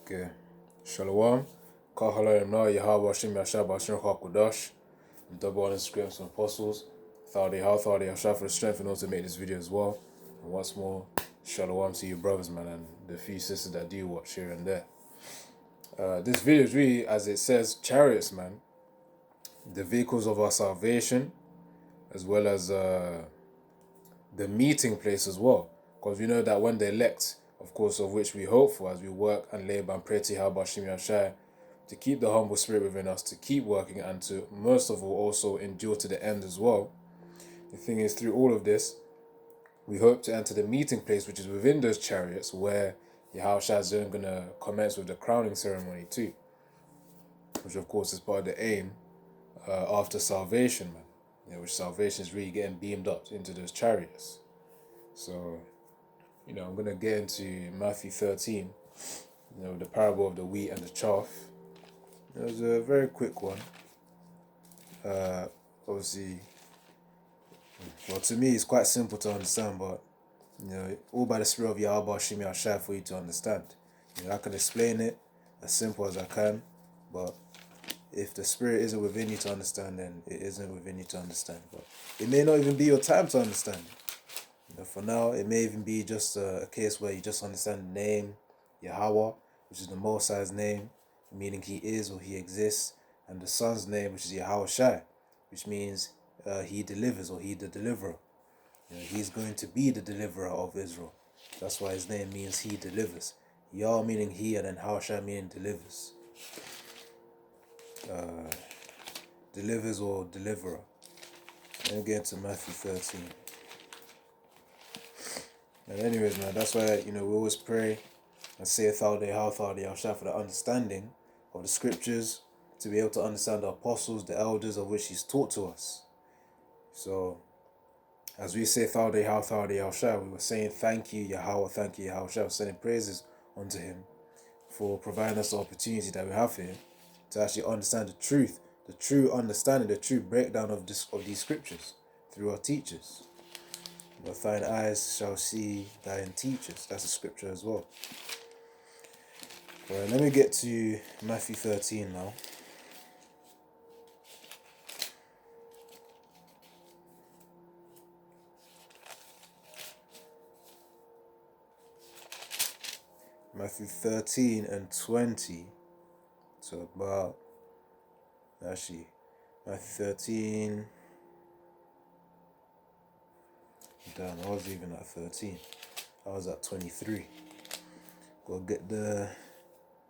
Okay. Shalom. Kahalayim na Yahweh Hashem Yashab Hashem Hakudash. Double honor scripts and apostles. Thoughty Hashem for the strength and also make this video as well. And once more, Shalom to you brothers, man, and the few sisters that do watch here and there. This video is really, as it says, chariots, man. The vehicles of our salvation, as well as the meeting place as well. Because we know that when the elect, of course, of which we hope for as we work and labor and pray to Yahweh Hashem Yashai, to keep the humble spirit within us, to keep working, and to most of all also endure to the end as well. The thing is, through all of this, we hope to enter the meeting place, which is within those chariots, where Yahweh Shai is then going to commence with the crowning ceremony too, which of course is part of the aim after salvation, man. Which salvation is really getting beamed up into those chariots. So, I'm going to get into Matthew 13, the parable of the wheat and the chaff. It was a very quick one. Obviously, well, to me, it's quite simple to understand, but, all by the Spirit of Yahweh Hashem Yashai for you to understand. I can explain it as simple as I can, but if the Spirit isn't within you to understand, then it isn't within you to understand. But it may not even be your time to understand. For now, it may even be just a case where you just understand the name Yahweh, which is the Most High's name, meaning He is or He exists, and the Son's name, which is Yahweh Shai, which means He delivers or He the deliverer. He's going to be the deliverer of Israel. That's why His name means He delivers. Yah meaning He, and then Hawashai meaning delivers. Delivers or deliverer. Let me get into Matthew 13. And anyways, man, that's why, we always pray and say how they for the understanding of the scriptures, to be able to understand the apostles, the elders of which He's taught to us. So, as we say how they we were saying thank you, Yahweh, thank you, Yahweh, we're sending praises unto Him for providing us the opportunity that we have here to actually understand the truth, the true understanding, the true breakdown of these scriptures through our teachers. But thine eyes shall see thine teachers. That's a scripture as well. Alright, let me get to Matthew 13 now. Matthew 13 and 20. So about, Matthew 13. Damn, I wasn't even at 13. I was at 23. Gotta get the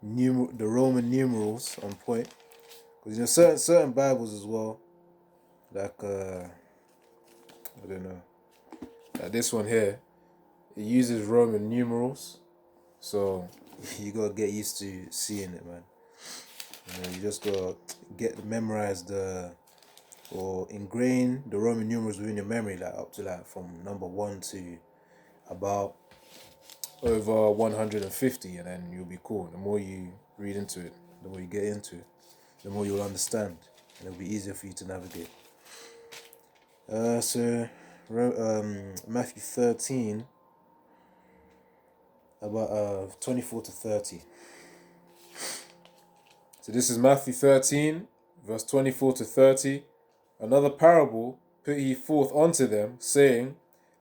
Roman numerals on point. Because certain Bibles as well, like I don't know, like this one here, it uses Roman numerals. So you gotta get used to seeing it, man. You just gotta memorize or ingrain the Roman numerals within your memory, like up to from number 1 to about over 150, and then you'll be cool. The more you read into it, the more you get into it, the more you'll understand, and it'll be easier for you to navigate. So Matthew 13, about 24 to 30. So this is Matthew 13, verse 24 to 30. Another parable put He forth unto them, saying,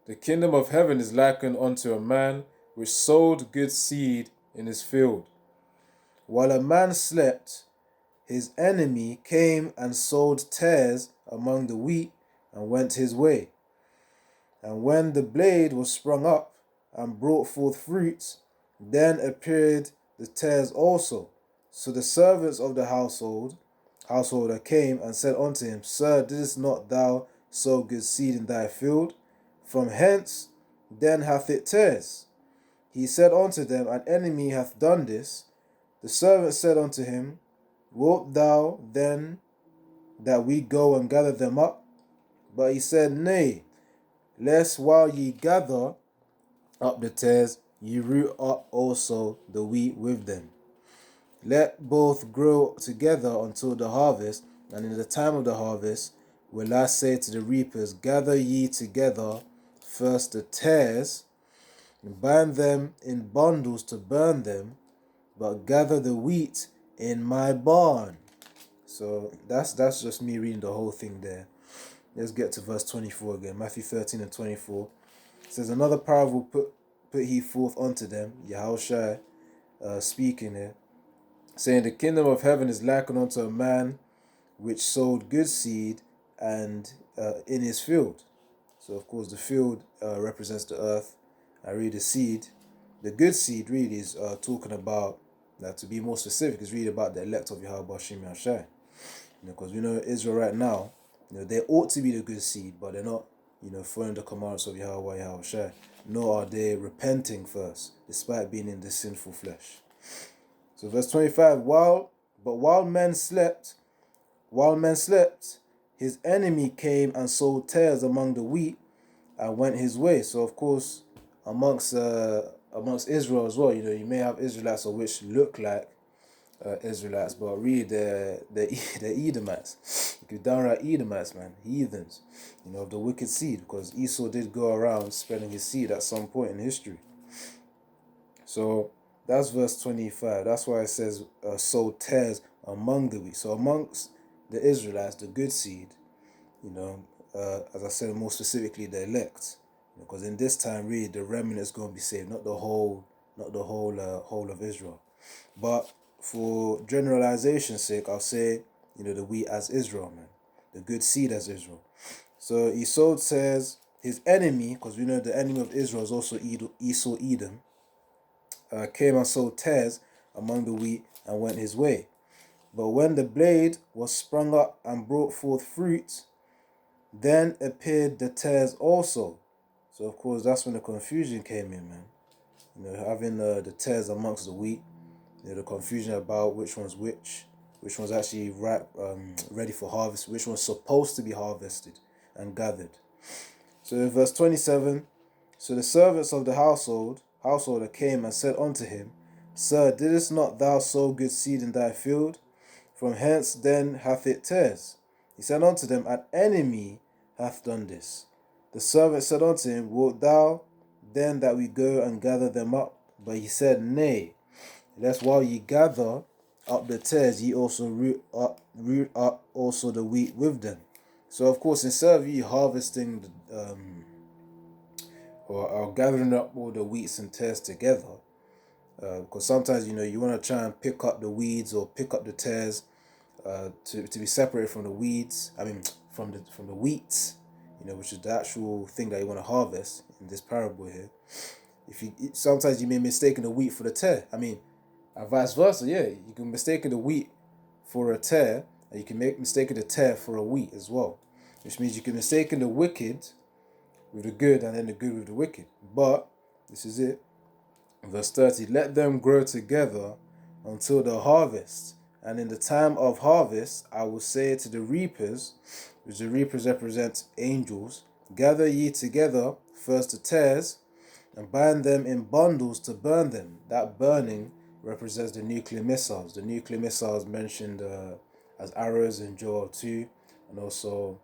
The kingdom of heaven is likened unto a man which sowed good seed in his field. While a man slept, his enemy came and sowed tares among the wheat and went his way. And when the blade was sprung up and brought forth fruits, then appeared the tares also. So the servants of the householder came and said unto him, Sir, didst not thou sow good seed in thy field? From hence then hath it tares. He said unto them, An enemy hath done this. The servant said unto him, Wilt thou then that we go and gather them up? But he said, Nay, lest while ye gather up the tares, ye root up also the wheat with them. Let both grow together until the harvest, and in the time of the harvest will I say to the reapers, Gather ye together first the tares, and bind them in bundles to burn them, but gather the wheat in my barn. So that's just me reading the whole thing there. Let's get to verse 24 again. Matthew 13 and 24. It says, another parable put he forth unto them, Yahushua speaking here, saying, the kingdom of heaven is likened unto a man which sowed good seed and in his field. So of course the field represents the earth. I read the seed. The good seed really is talking about, to be more specific, is really about the elect of Yahweh Bashim Yashai. Because we know Israel right now, they ought to be the good seed, but they're not, following the commandments of Yahweh Yahushua, nor are they repenting first, despite being in this sinful flesh. So verse 25, while men slept, his enemy came and sowed tares among the wheat and went his way. So of course, amongst Israel as well, you may have Israelites which look like Israelites, but really they're Edomites. You're downright Edomites, man, heathens, of the wicked seed, because Esau did go around spreading his seed at some point in history. So that's verse 25. That's why it says sowed tares among the wheat. So amongst the Israelites, the good seed, as I said, more specifically the elect, because in this time really the remnant is going to be saved, not the whole of Israel. But for generalization's sake, I'll say, the wheat as Israel, man, the good seed as Israel. So Esau says his enemy, because we know the enemy of Israel is also Esau, Edom, came and sowed tares among the wheat and went his way. But when the blade was sprung up and brought forth fruit, then appeared the tares also. So of course that's when the confusion came in, man. Having the tares amongst the wheat, the confusion about which one's which one's actually ripe, ready for harvest, which one's supposed to be harvested and gathered. So in verse 27, so the servants of the householder came and said unto him, Sir, didst not thou sow good seed in thy field? From hence then hath it tares. He said unto them, An enemy hath done this. The servant said unto him, Wilt thou then that we go and gather them up? But he said, Nay, lest while ye gather up the tares, ye also root up also the wheat with them. So of course, instead of you harvesting or gathering up all the wheats and tares together, because sometimes you want to try and pick up the weeds or pick up the tares to be separated from the weeds. I mean, from the wheat, which is the actual thing that you want to harvest in this parable here. Sometimes you may mistake the wheat for the tare. I mean, vice versa. Yeah, you can mistake the wheat for a tare, and you can make mistake the tare for a wheat as well, which means you can mistake the wicked with the good and then the good with the wicked. But this is it. Verse 30, let them grow together until the harvest. And in the time of harvest, I will say to the reapers, which the reapers represent angels, gather ye together first the tares, and bind them in bundles to burn them. That burning represents the nuclear missiles. The nuclear missiles mentioned as arrows in Joel 2, and also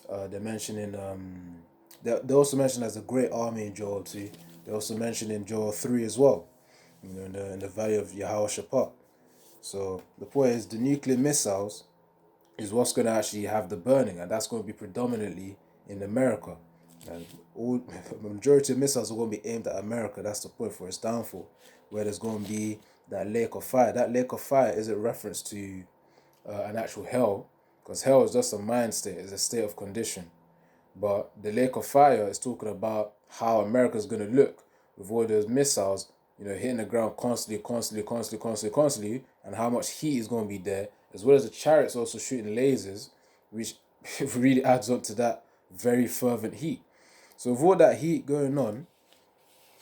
they're mentioned in they also mentioned as a great army in Joel 2. They also mentioned in Joel 3 as well, in the valley of Yehoshaphat. So the point is, the nuclear missiles is what's going to actually have the burning, and that's going to be predominantly in America. And the majority of missiles are going to be aimed at America. That's the point for its downfall, where there's going to be that lake of fire. That lake of fire is a reference to an actual hell, because hell is just a mind state, it's a state of condition. But the lake of fire is talking about how America's going to look with all those missiles, hitting the ground constantly, and how much heat is going to be there, as well as the chariots also shooting lasers, which really adds up to that very fervent heat. So with all that heat going on,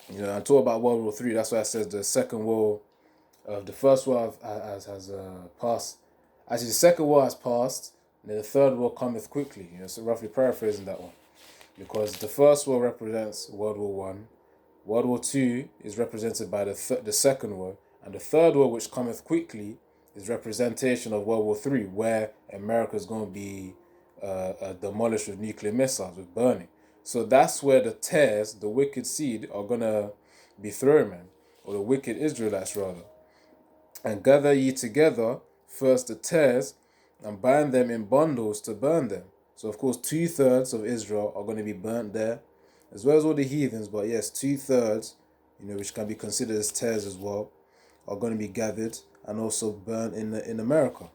and talk about World War III, that's why it says the second war, the first war has passed. Actually, the second war has passed, and then the third war cometh quickly. So roughly paraphrasing that one. Because the first war represents World War One, World War Two is represented by the second war, and the third war, which cometh quickly, is representation of World War Three, where America is going to be demolished with nuclear missiles, with burning. So that's where the tares, the wicked seed, are going to be thrown, man, or the wicked Israelites rather. And gather ye together first the tares, and bind them in bundles to burn them. So, of course, 2/3 of Israel are going to be burnt there, as well as all the heathens. But yes, 2/3, which can be considered as tares as well, are going to be gathered and also burnt in America.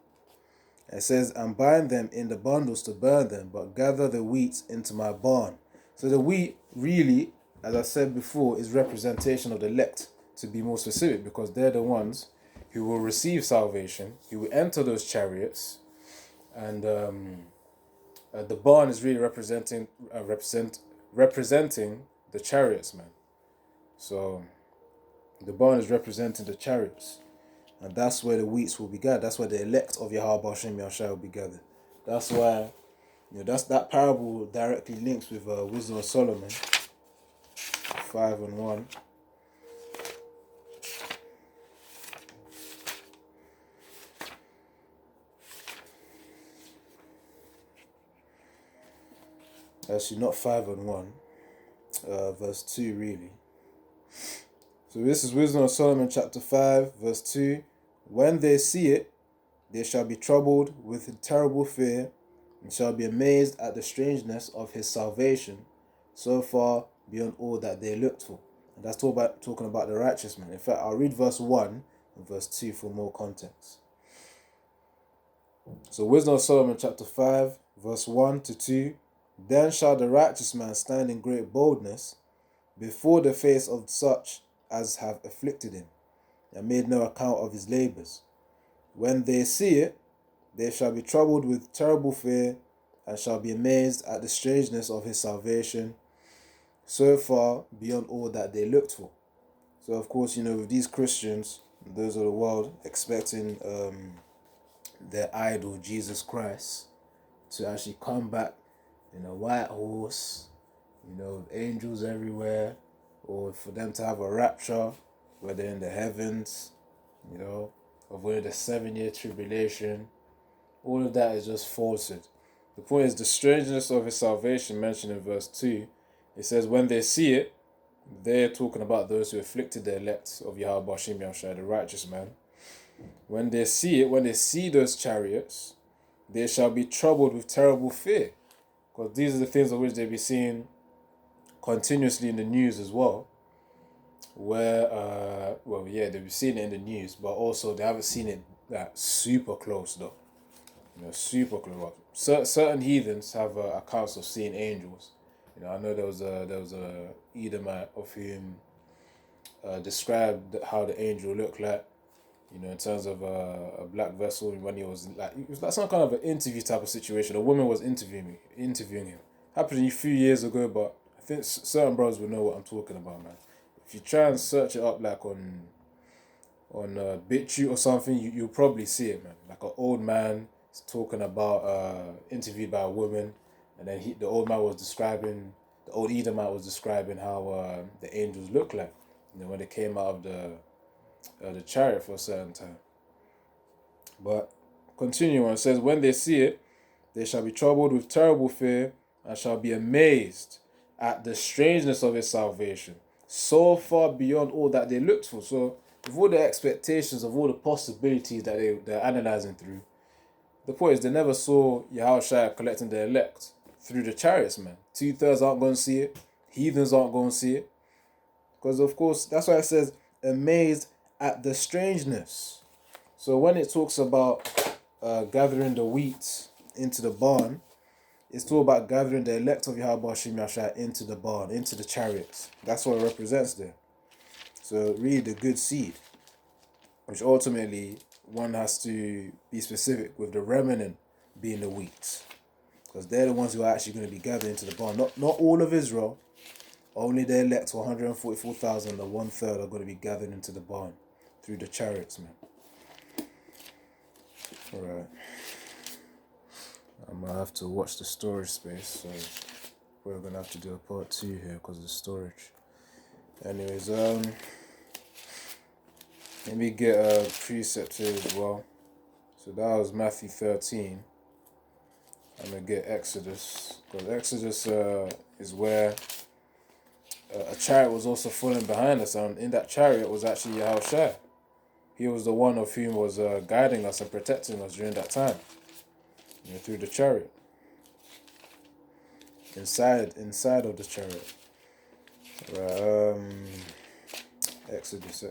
It says, and bind them in the bundles to burn them, but gather the wheat into my barn. So the wheat really, as I said before, is representation of the elect, to be more specific, because they're the ones who will receive salvation, who will enter those chariots, and the barn is really representing the chariots, man. So the barn is representing the chariots. And that's where the wheats will be gathered. That's where the elect of Yahweh Hashem Yahshua will be gathered. That's why, that parable directly links with Wisdom of Solomon 5:1. Actually, not 5:1, verse 2, really. So this is Wisdom of Solomon chapter 5, verse 2. When they see it, they shall be troubled with terrible fear, and shall be amazed at the strangeness of his salvation, so far beyond all that they looked for. And that's talking about the righteous man. In fact, I'll read verse 1 and verse 2 for more context. So Wisdom of Solomon chapter 5, verse 1 to 2. Then shall the righteous man stand in great boldness before the face of such as have afflicted him, and made no account of his labors. When they see it, they shall be troubled with terrible fear, and shall be amazed at the strangeness of his salvation, so far beyond all that they looked for. So, of course, with these Christians, those of the world, expecting their idol, Jesus Christ, to actually come back in a white horse, with angels everywhere, or for them to have a rapture, where they're in the heavens, avoid the 7-year tribulation. All of that is just falsehood. The point is the strangeness of his salvation mentioned in verse 2. It says, when they see it, they're talking about those who afflicted the elect of Yahweh Hashem Yahshua, the righteous man. When they see it, when they see those chariots, they shall be troubled with terrible fear. Because these are the things of which they be seeing continuously in the news as well. Where, they've been seeing it in the news, but also they haven't seen it that super close though. Super close. Certain heathens have accounts of seeing angels. I know there was a Edomite of whom described how the angel looked like. In terms of a black vessel, when it was like some kind of an interview type of situation. A woman was interviewing him. Happened a few years ago, but I think certain brothers will know what I'm talking about, man. If you try and search it up like on BitChute or something, you'll probably see it, man. Like an old man is talking about interviewed by a woman, and then the old Edomite was describing how the angels look like, when they came out of the chariot for a certain time. But continue on, it says, when they see it, they shall be troubled with terrible fear, and shall be amazed at the strangeness of his salvation, so far beyond all that they looked for. So with all the expectations of all the possibilities that they're analyzing through, the point is they never saw Yahushua collecting the elect through the chariots, man. 2/3 aren't going to see it. Heathens aren't going to see it. Because, of course, that's why it says, amazed at the strangeness. So when it talks about gathering the wheat into the barn, it's all about gathering the elect of Yahweh Hashem Yahshua into the barn, into the chariots. That's what it represents there. So really the good seed, which ultimately one has to be specific with the remnant being the wheat. Because they're the ones who are actually going to be gathered into the barn. Not all of Israel, only the elect, 144,000, the 1/3 are going to be gathered into the barn through the chariots, man. Alright. I'm going to have to watch the storage space, so we're going to have to do a part 2 here because of the storage. Anyways, let me get a precept here as well. So that was Matthew 13. I'm going to get Exodus, because Exodus is where a chariot was also falling behind us, and in that chariot was actually Yahushua. he was the one of whom was guiding us and protecting us during that time, through the chariot, inside of the chariot. Right. Exodus.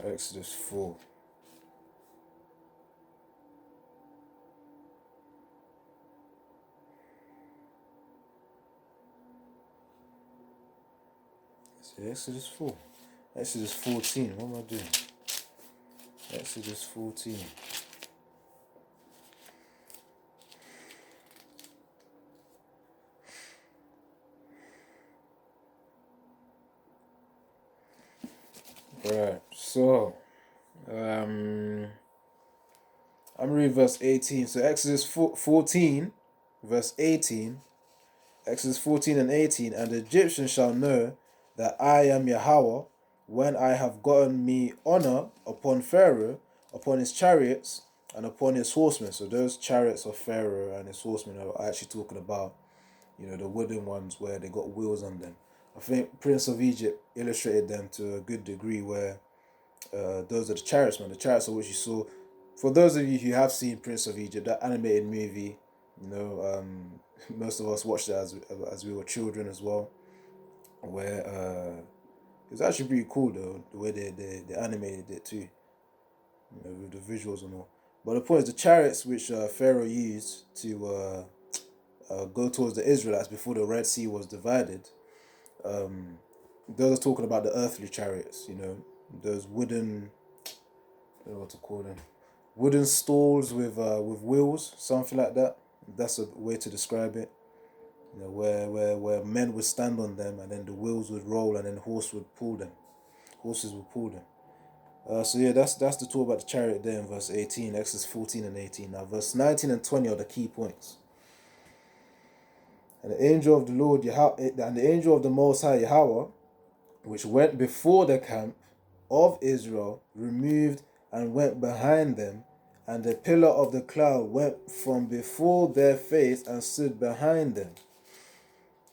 Exodus 4. Exodus 4. Exodus 14. What am I doing? Exodus 14. Right. So, I'm reading verse 18. So Exodus 14, verse 18. Exodus 14 and 18. And the Egyptians shall know that I am Yahweh when I have gotten me honor upon Pharaoh, upon his chariots, and upon his horsemen. So those chariots of Pharaoh and his horsemen are actually talking about, the wooden ones where they got wheels on them. I think Prince of Egypt illustrated them to a good degree where those are the chariots, man. The chariots of which you saw. For those of you who have seen Prince of Egypt, that animated movie, most of us watched it as we were children as well, where it's actually pretty cool though, the way they animated it too, with the visuals and all. But the point is, the chariots which Pharaoh used to go towards the Israelites before the Red Sea was divided, those are talking about the earthly chariots, those wooden, I don't know what to call them, wooden stalls with wheels, something like that. That's a way to describe it. Where men would stand on them and then the wheels would roll and then horses would pull them. So yeah, that's the talk about the chariot there in verse 18, Exodus 14 and 18. Now verse 19 and 20 are the key points. And the angel of the Lord and the angel of the Most High Yahweh, which went before the camp of Israel, removed and went behind them, and the pillar of the cloud went from before their face and stood behind them.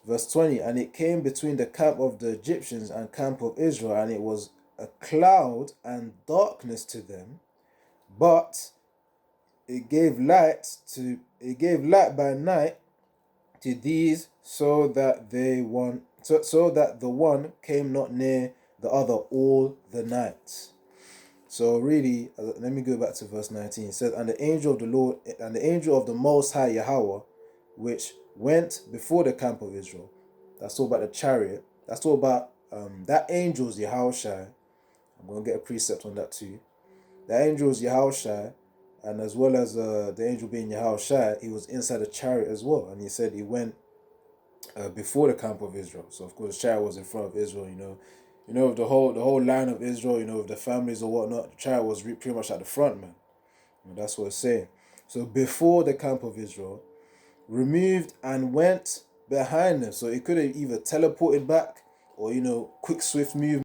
Verse 20, and it came between the camp of the Egyptians and camp of Israel, and it was a cloud and darkness to them, but it gave light by night to these, so that the one came not near the other all the night. So really, let me go back to verse 19. It says, and the angel of the Lord and the angel of the Most High Yahweh, which went before the camp of Israel. That's all about the chariot. That's all about that angel's Yahushai. I'm going to get a precept on that too. The angel's Yahushai, and as well as the angel being Yahushai, he was inside the chariot as well. And he said he went before the camp of Israel. So of course the chariot was in front of Israel, with the whole line of Israel, with the families or whatnot, the chariot was pretty much at the front, man. That's what it's saying. So before the camp of Israel, removed and went behind them. So it could have either teleported back or, quick, swift movement.